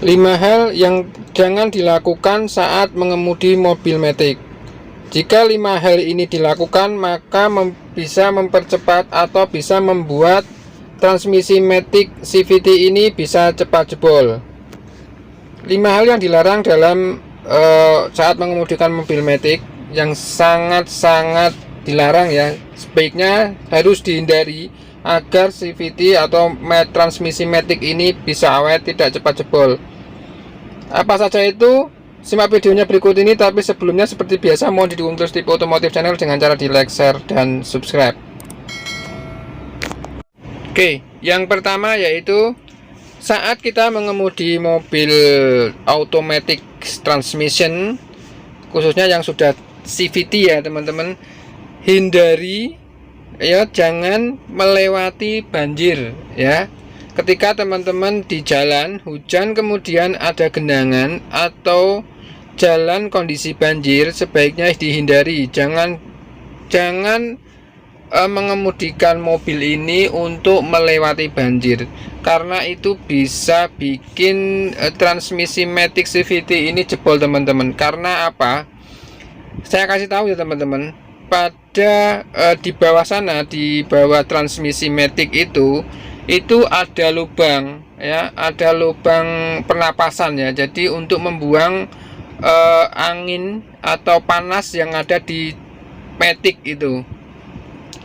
5 hal yang jangan dilakukan saat mengemudi mobil matic. Jika 5 hal ini dilakukan, maka bisa mempercepat atau bisa membuat transmisi matic CVT ini bisa cepat jebol. 5 hal yang dilarang dalam saat mengemudikan mobil matic, yang sangat-sangat dilarang ya, sebaiknya harus dihindari agar CVT atau transmisi matic ini bisa awet, tidak cepat jebol. Apa saja itu? Simak videonya berikut ini, tapi sebelumnya seperti biasa mohon didukung terus Tipe Otomotif Channel dengan cara di like, share, dan subscribe. Oke, yang pertama yaitu saat kita mengemudi mobil automatic transmission, khususnya yang sudah CVT ya teman-teman, hindari ya, jangan melewati banjir ya. Ketika teman-teman di jalan hujan kemudian ada genangan atau jalan kondisi banjir, sebaiknya dihindari. Jangan mengemudikan mobil ini untuk melewati banjir, karena itu bisa bikin transmisi matic CVT ini jebol teman-teman. Karena apa? Saya kasih tahu ya teman-teman, pada di bawah sana, di bawah transmisi matic itu ada lubang ya, ada lubang pernapasan ya. Jadi untuk membuang angin atau panas yang ada di matic itu.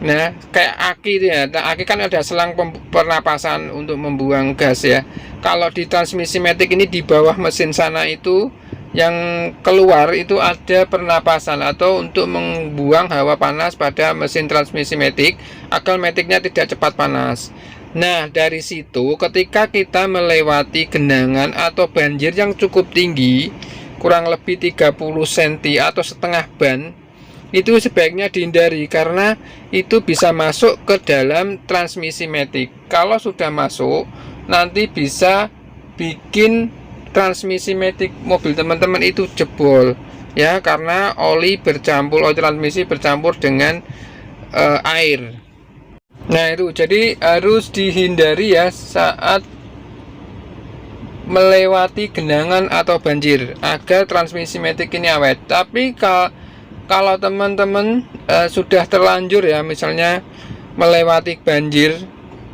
Nah, kayak aki itu ya. Nah, aki kan ada selang pernapasan untuk membuang gas ya. Kalau di transmisi matic ini di bawah mesin sana itu yang keluar itu ada pernapasan atau untuk membuang hawa panas pada mesin transmisi matic agar maticnya tidak cepat panas. Nah, dari situ ketika kita melewati genangan atau banjir yang cukup tinggi, kurang lebih 30 cm atau setengah ban, itu sebaiknya dihindari karena itu bisa masuk ke dalam transmisi matic. Kalau sudah masuk, nanti bisa bikin transmisi matic mobil teman-teman itu jebol ya, karena oli transmisi bercampur dengan air. Nah itu jadi harus dihindari ya saat melewati genangan atau banjir agar transmisi matic ini awet. Tapi kalau teman-teman sudah terlanjur ya, misalnya melewati banjir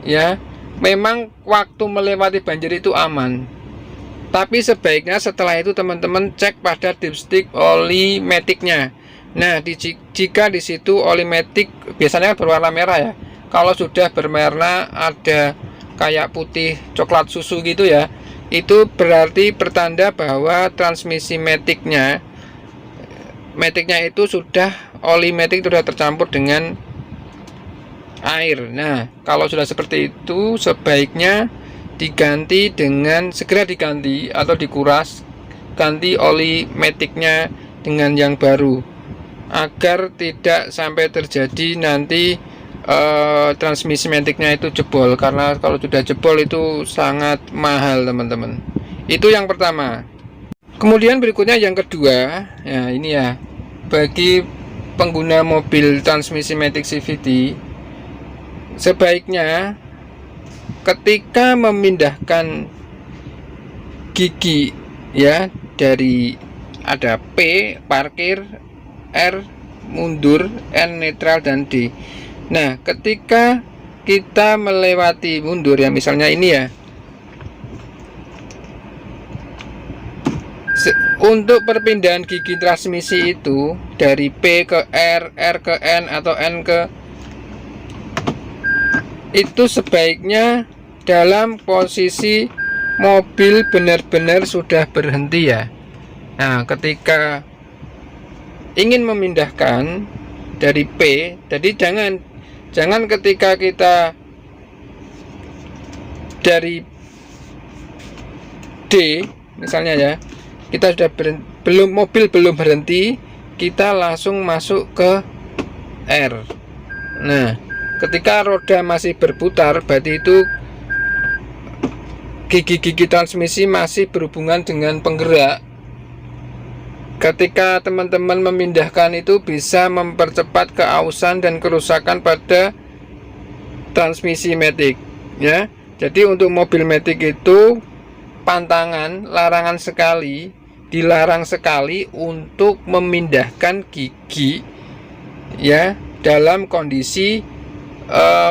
ya, memang waktu melewati banjir itu aman, tapi sebaiknya setelah itu teman-teman cek pada dipstick oli maticnya. Nah jika di situ oli matic biasanya berwarna merah ya, kalau sudah berwarna ada kayak putih coklat susu gitu ya, itu berarti pertanda bahwa transmisi maticnya itu sudah oli matic sudah tercampur dengan air. Nah kalau sudah seperti itu sebaiknya diganti segera diganti atau dikuras, ganti oli maticnya dengan yang baru agar tidak sampai terjadi nanti transmisi maticnya itu jebol, karena kalau sudah jebol itu sangat mahal teman-teman. Itu yang pertama. Kemudian berikutnya yang kedua ya, ini ya, bagi pengguna mobil transmisi matic CVT sebaiknya ketika memindahkan gigi ya, dari ada P parkir, R mundur, N netral, dan D. Nah ketika kita melewati mundur ya, misalnya ini ya, untuk perpindahan gigi transmisi itu dari P ke R, R ke N, atau N ke, itu sebaiknya dalam posisi mobil benar-benar sudah berhenti ya. Nah ketika ingin memindahkan dari P, jadi jangan ketika kita dari D misalnya ya, kita sudah mobil belum berhenti, kita langsung masuk ke R. Nah ketika roda masih berputar, berarti itu gigi-gigi transmisi masih berhubungan dengan penggerak. Ketika teman-teman memindahkan itu bisa mempercepat keausan dan kerusakan pada transmisi matic ya. Jadi untuk mobil matic itu pantangan, larangan sekali, dilarang sekali untuk memindahkan gigi ya dalam kondisi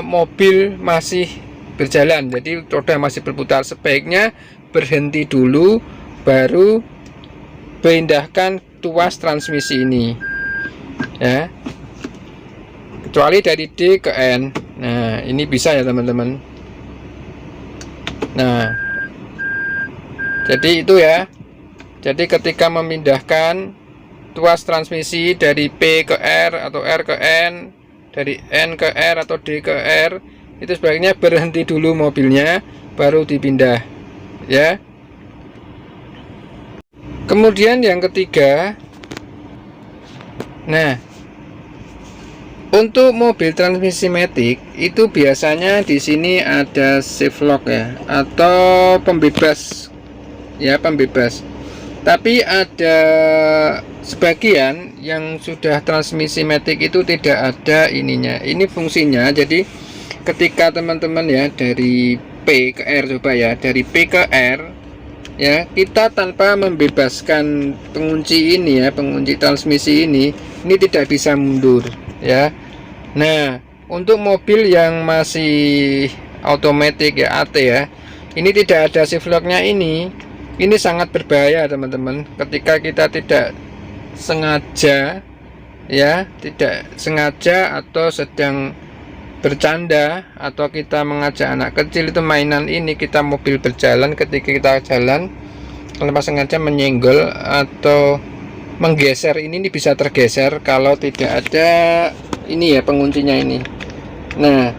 mobil masih berjalan, jadi roda masih berputar. Sebaiknya berhenti dulu baru pindahkan tuas transmisi ini ya, kecuali dari D ke N. Nah ini bisa ya teman-teman. Nah jadi itu ya, jadi ketika memindahkan tuas transmisi dari P ke R atau R ke N, dari N ke R atau D ke R, itu sebaiknya berhenti dulu mobilnya baru dipindah ya. Kemudian yang ketiga, nah untuk mobil transmisi matic itu biasanya di sini ada shift lock ya, atau pembebas ya, pembebas. Tapi ada sebagian yang sudah transmisi matic itu tidak ada ininya. Ini fungsinya, jadi ketika teman-teman ya dari P ke R, coba ya, dari P ke R ya, kita tanpa membebaskan pengunci ini ya, pengunci transmisi ini tidak bisa mundur ya. Nah untuk mobil yang masih automatic ya, AT ya, ini tidak ada shift locknya. Ini sangat berbahaya teman-teman, ketika kita tidak sengaja ya, tidak sengaja atau sedang bercanda atau kita mengajak anak kecil itu mainan ini, kita mobil berjalan, ketika kita jalan tanpa sengaja menyenggol atau menggeser ini bisa tergeser kalau tidak ada ini ya, penguncinya ini. Nah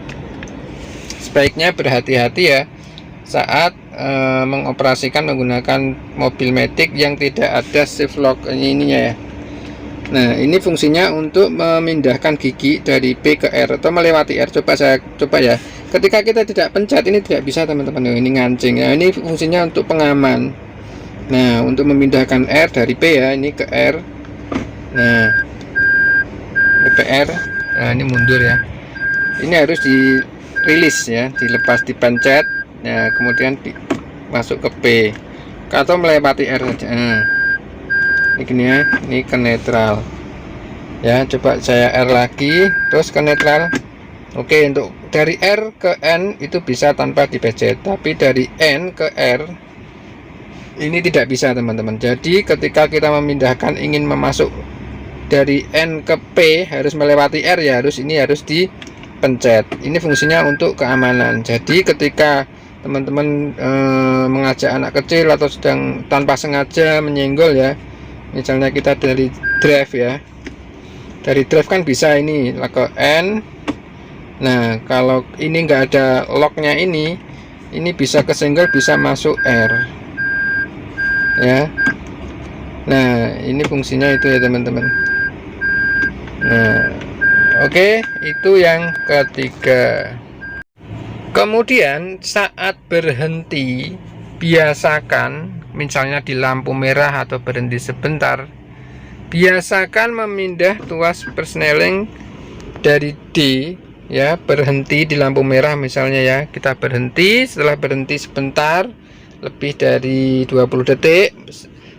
sebaiknya berhati-hati ya saat mengoperasikan menggunakan mobil matic yang tidak ada shift lock ininya ya. Nah ini fungsinya untuk memindahkan gigi dari P ke R atau melewati R. Coba ya, ketika kita tidak pencet ini tidak bisa teman-teman. Ini ngancing ya, ini fungsinya untuk pengaman. Nah untuk memindahkan R dari P ya, ini ke R. Nah ini PR, nah ini mundur ya, ini harus dirilis ya, dilepas, dipencet. Nah kemudian masuk ke P atau melewati R saja. Nah ini gini ya, ini ke netral ya. Coba saya R lagi terus ke netral. Oke, untuk dari R ke N itu bisa tanpa dipencet, tapi dari N ke R ini tidak bisa teman-teman. Jadi ketika kita memindahkan, ingin memasuk dari N ke P harus melewati R ya, harus dipencet. Ini fungsinya untuk keamanan. Jadi ketika teman-teman mengajak anak kecil atau sedang tanpa sengaja menyenggol ya, misalnya kita dari drive ya, dari drive kan bisa ini ke N. Nah kalau ini enggak ada locknya, ini bisa kesenggol, bisa masuk R ya. Nah ini fungsinya itu ya teman-teman. Nah oke, itu yang ketiga. Kemudian saat berhenti, biasakan misalnya di lampu merah atau berhenti sebentar, biasakan memindah tuas persneling dari D ya, berhenti di lampu merah misalnya ya, kita berhenti. Setelah berhenti sebentar lebih dari 20 detik,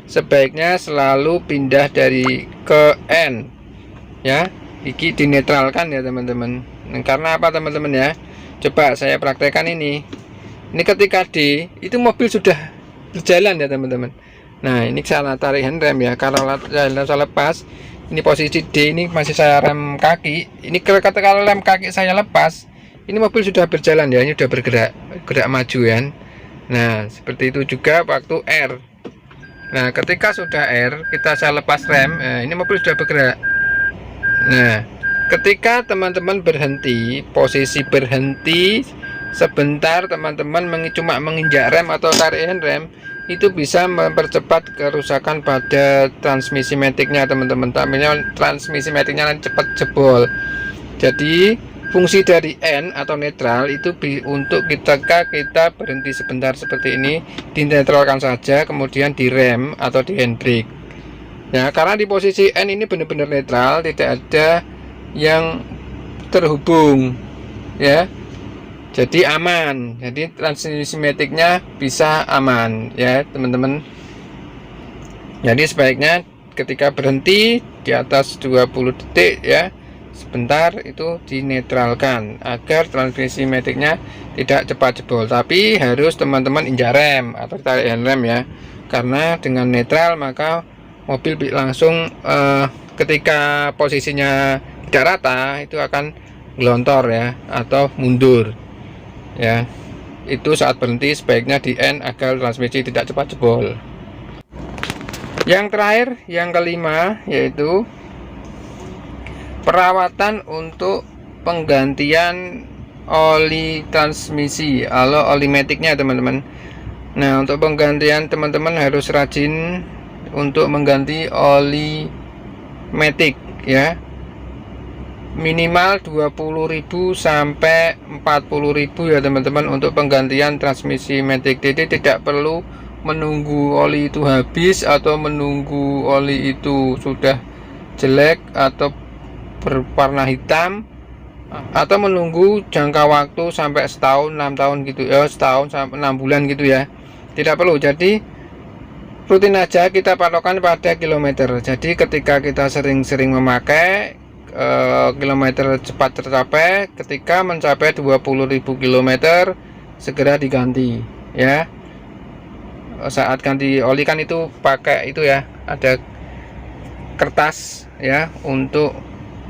sebaiknya selalu pindah dari ke N ya, gigi dinetralkan ya teman-teman. Karena apa teman-teman ya, coba saya praktekkan ini ketika D itu mobil sudah berjalan ya teman-teman. Nah ini saya tarik handrem ya, kalau saya lepas, ini posisi D, ini masih saya rem kaki. Ini kalau rem kaki saya lepas, ini mobil sudah berjalan ya, ini sudah bergerak maju ya. Nah seperti itu juga waktu R. Nah ketika sudah R, saya lepas rem, ini mobil sudah bergerak. Nah ketika teman-teman berhenti, posisi berhenti sebentar, teman-teman cuma menginjak rem atau tarik handrem, itu bisa mempercepat kerusakan pada transmisi maticnya teman-teman. Tampilnya transmisi maticnya cepat jebol. Jadi fungsi dari N atau netral itu untuk ketika kita berhenti sebentar seperti ini, dinetralkan saja, kemudian direm atau di handbrake ya. Karena di posisi N ini benar-benar netral, tidak ada yang terhubung ya. jadi aman, jadi transmisi maticnya bisa aman ya teman-teman. Jadi sebaiknya ketika berhenti di atas 20 detik ya, sebentar itu dinetralkan agar transmisi maticnya tidak cepat jebol. Tapi harus teman-teman injak rem atau tarik handrem ya, karena dengan netral maka mobil langsung ketika posisinya tidak rata itu akan gelontor ya atau mundur ya. Itu saat berhenti sebaiknya di end agar transmisi tidak cepat jebol. Yang terakhir, yang kelima, yaitu perawatan untuk penggantian oli transmisi atau oli maticnya teman-teman. Nah, untuk penggantian teman-teman harus rajin untuk mengganti oli matic ya, minimal 20.000 sampai 40.000 ya teman-teman untuk penggantian transmisi matic. Jadi tidak perlu menunggu oli itu habis atau menunggu oli itu sudah jelek atau berwarna hitam, atau menunggu jangka waktu sampai setahun, 6 tahun gitu ya, setahun sampai 6 bulan gitu ya. Tidak perlu. Jadi rutin aja kita patokan pada kilometer. Jadi ketika kita sering-sering memakai, kilometer cepat tercapai. Ketika mencapai 20.000 km segera diganti ya. Saat ganti oli kan itu pakai itu ya, ada kertas ya untuk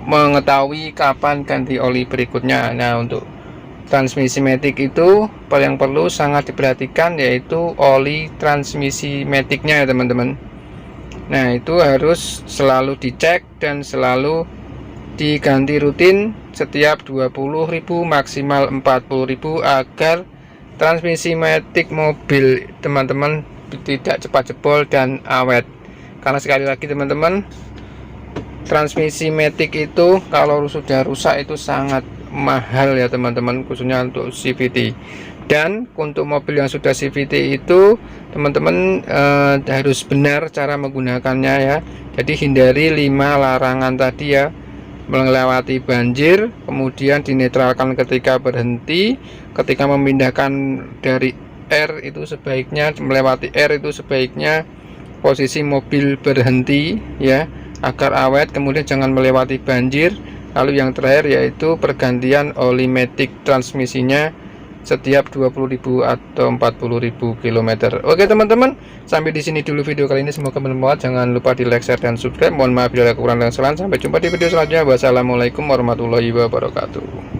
mengetahui kapan ganti oli berikutnya. Nah, untuk transmisi matic itu yang perlu sangat diperhatikan yaitu oli transmisi maticnya ya teman-teman. Nah, itu harus selalu dicek dan selalu diganti rutin setiap 20.000 maksimal 40.000 agar transmisi matic mobil teman-teman tidak cepat jebol dan awet. Karena sekali lagi teman-teman, transmisi matic itu kalau sudah rusak itu sangat mahal ya teman-teman, khususnya untuk CVT. Dan untuk mobil yang sudah CVT itu teman-teman harus benar cara menggunakannya ya. Jadi hindari 5 larangan tadi ya: melewati banjir, kemudian dinetralkan ketika berhenti, ketika memindahkan dari R itu sebaiknya melewati R itu sebaiknya posisi mobil berhenti ya agar awet, kemudian jangan melewati banjir. Lalu yang terakhir yaitu pergantian oli matic transmisinya setiap 20.000 atau 40.000 km. Oke teman-teman, sampai di sini dulu video kali ini, semoga bermanfaat. Jangan lupa di like, share dan subscribe. Mohon maaf bila ada kekurangan dan kesalahan. Sampai jumpa di video selanjutnya. Wassalamualaikum warahmatullahi wabarakatuh.